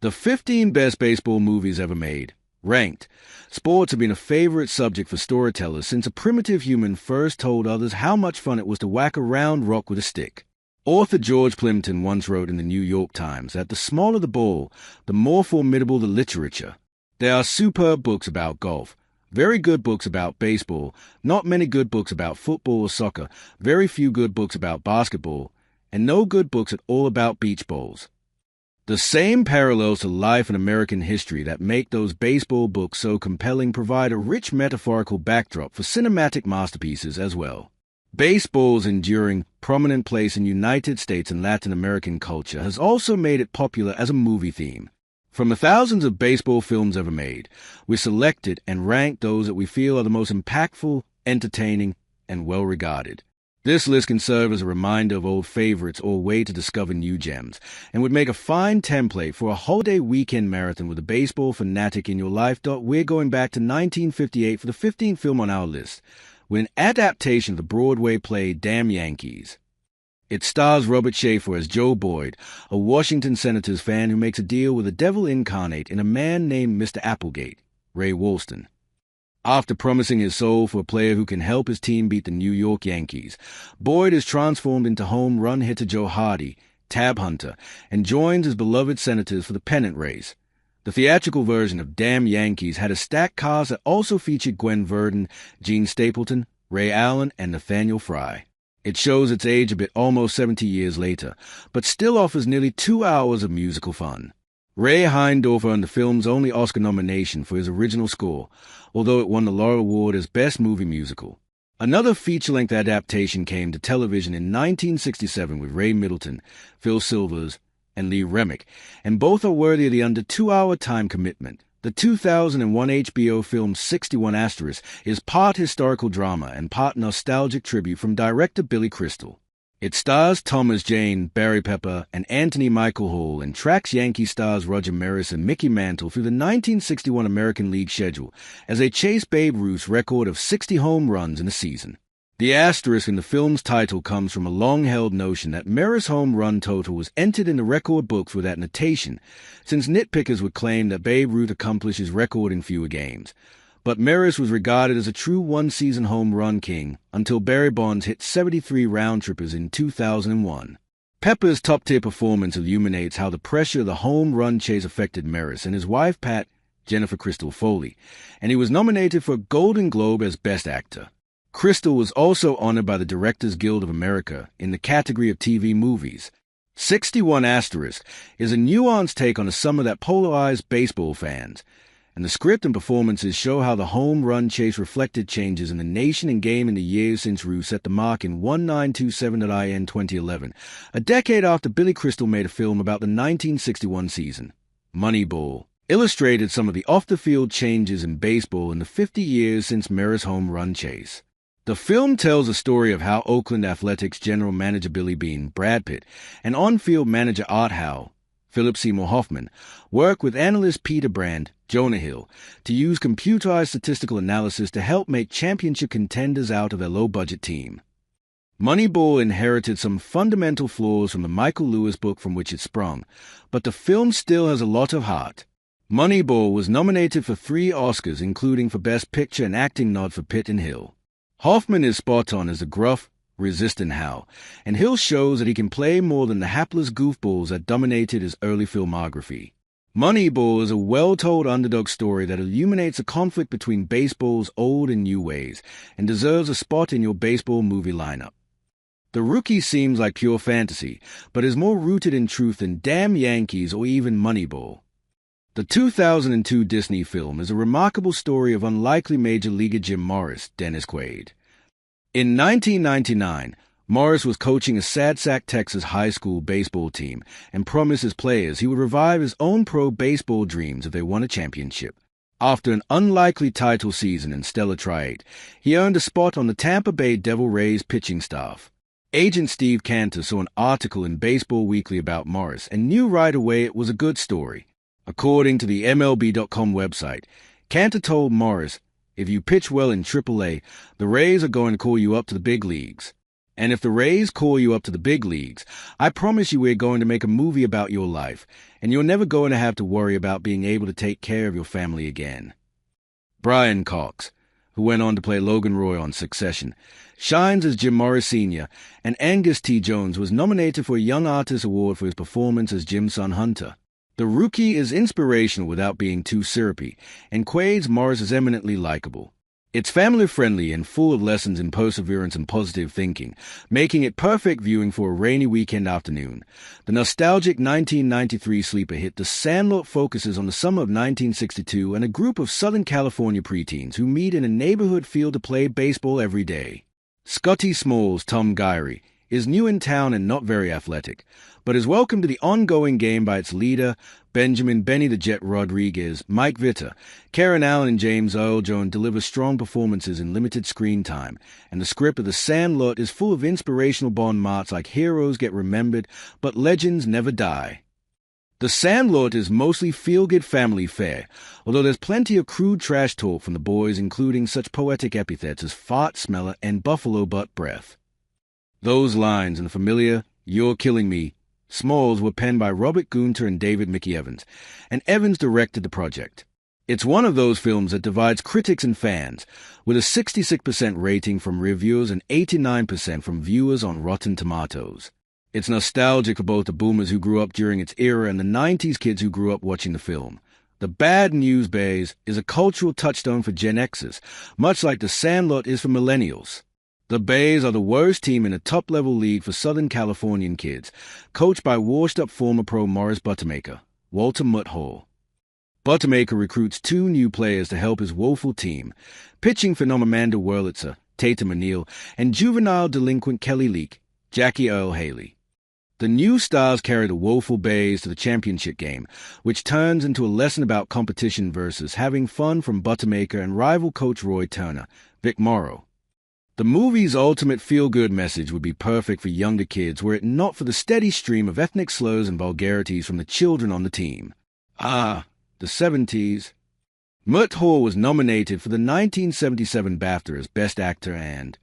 The 15 best baseball movies ever made. Ranked. Sports have been a favorite subject for storytellers since a primitive human first told others how much fun it was to whack a round rock with a stick. Author George Plimpton once wrote in the New York Times that the smaller the ball, the more formidable the literature. There are superb books about golf, very good books about baseball, not many good books about football or soccer, very few good books about basketball, and no good books at all about beach bowls. The same parallels to life and American history that make those baseball books so compelling provide a rich metaphorical backdrop for cinematic masterpieces as well. Baseball's enduring, prominent place in United States and Latin American culture has also made it popular as a movie theme. From the thousands of baseball films ever made, we selected and ranked those that we feel are the most impactful, entertaining, and well-regarded. This list can serve as a reminder of old favorites or a way to discover new gems, and would make a fine template for a holiday weekend marathon with a baseball fanatic in your life. We're going back to 1958 for the 15th film on our list, with an adaptation of the Broadway play Damn Yankees. It stars Robert Schaefer as Joe Boyd, a Washington Senators fan who makes a deal with the devil incarnate in a man named Mr. Applegate, Ray Walston. After promising his soul for a player who can help his team beat the New York Yankees, Boyd is transformed into home run hitter Joe Hardy, tab hunter, and joins his beloved Senators for the pennant race. The theatrical version of Damn Yankees had a stacked cast that also featured Gwen Verdon, Gene Stapleton, Ray Allen, and Nathaniel Fry. It shows its age a bit almost 70 years later, but still offers nearly 2 hours of musical fun. Ray Hindorf earned the film's only Oscar nomination for his original score, although it won the Laurel Award as Best Movie Musical. Another feature-length adaptation came to television in 1967 with Ray Middleton, Phil Silvers, and Lee Remick, and both are worthy of the under 2-hour time commitment. The 2001 HBO film 61 * is part historical drama and part nostalgic tribute from director Billy Crystal. It stars Thomas Jane, Barry Pepper, and Anthony Michael Hall, and tracks Yankee stars Roger Maris and Mickey Mantle through the 1961 American League schedule as they chase Babe Ruth's record of 60 home runs in a season. The asterisk in the film's title comes from a long-held notion that Maris' home run total was entered in the record books with that notation, since nitpickers would claim that Babe Ruth accomplished his record in fewer games. But Maris was regarded as a true one-season home run king until Barry Bonds hit 73 round-trippers in 2001. Pepper's top-tier performance illuminates how the pressure of the home run chase affected Maris and his wife Pat, Jennifer Crystal Foley, and he was nominated for a Golden Globe as Best Actor. Crystal was also honored by the Directors Guild of America in the category of TV movies. 61 * is a nuanced take on a summer that polarized baseball fans, and the script and performances show how the home run chase reflected changes in the nation and game in the years since Ruth set the mark in 1927 2011, a decade after Billy Crystal made a film about the 1961 season. Moneyball illustrated some of the off-the-field changes in baseball in the 50 years since Maris' home run chase. The film tells the story of how Oakland Athletics general manager Billy Beane, Brad Pitt, and on-field manager Art Howe, Philip Seymour Hoffman, work with analyst Peter Brand, Jonah Hill, to use computerized statistical analysis to help make championship contenders out of their low-budget team. Moneyball inherited some fundamental flaws from the Michael Lewis book from which it sprung, but the film still has a lot of heart. Moneyball was nominated for 3 Oscars, including for Best Picture and acting nod for Pitt and Hill. Hoffman is spot on as the gruff, resistant Howe, and Hill shows that he can play more than the hapless goofballs that dominated his early filmography. Moneyball is a well-told underdog story that illuminates a conflict between baseball's old and new ways, and deserves a spot in your baseball movie lineup. The Rookie seems like pure fantasy, but is more rooted in truth than Damn Yankees or even Moneyball. The 2002 Disney film is a remarkable story of unlikely major leaguer Jim Morris, Dennis Quaid. In 1999, Morris was coaching a Sad Sack, Texas high school baseball team and promised his players he would revive his own pro baseball dreams if they won a championship. After an unlikely title season and stellar trade, he earned a spot on the Tampa Bay Devil Rays pitching staff. Agent Steve Cantor saw an article in Baseball Weekly about Morris and knew right away it was a good story. According to the MLB.com website, Cantor told Morris, "If you pitch well in AAA, the Rays are going to call you up to the big leagues." And if the Rays call you up to the big leagues, I promise you we're going to make a movie about your life, and you're never going to have to worry about being able to take care of your family again. Brian Cox, who went on to play Logan Roy on Succession, shines as Jim Morris Sr., and Angus T. Jones was nominated for a Young Artist Award for his performance as Jim's son Hunter. The rookie is inspirational without being too syrupy, and Quaid's Morris is eminently likable. It's family-friendly and full of lessons in perseverance and positive thinking, making it perfect viewing for a rainy weekend afternoon. The nostalgic 1993 sleeper hit The Sandlot focuses on the summer of 1962 and a group of Southern California preteens who meet in a neighborhood field to play baseball every day. Scotty Smalls, Tom Gyrie, is new in town and not very athletic, but is welcomed to the ongoing game by its leader, Benjamin Benny the Jet Rodriguez, Mike Vitter. Karen Allen and James Earl Jones deliver strong performances in limited screen time, and the script of The Sandlot is full of inspirational bon mots like heroes get remembered, but legends never die. The Sandlot is mostly feel-good family fare, although there's plenty of crude trash talk from the boys, including such poetic epithets as fart smeller and buffalo butt breath. Those lines in the familiar "You're Killing Me" Smalls were penned by Robert Gunter and David Mickey Evans, and Evans directed the project. It's one of those films that divides critics and fans, with a 66% rating from reviewers and 89% from viewers on Rotten Tomatoes. It's nostalgic for both the boomers who grew up during its era and the 90s kids who grew up watching the film. The Bad News Bays is a cultural touchstone for Gen Xers, much like The Sandlot is for millennials. The Bays are the worst team in a top-level league for Southern Californian kids, coached by washed-up former pro Morris Buttermaker, Walter Mutt Hall. Buttermaker recruits 2 new players to help his woeful team, pitching phenom Amanda Wurlitzer, Tatum O'Neal, and juvenile delinquent Kelly Leak, Jackie Earl Haley. The new stars carry the woeful Bays to the championship game, which turns into a lesson about competition versus having fun from Buttermaker and rival coach Roy Turner, Vic Morrow. The movie's ultimate feel-good message would be perfect for younger kids were it not for the steady stream of ethnic slurs and vulgarities from the children on the team. The 70s. Mutt Hall was nominated for the 1977 BAFTA as Best Actor and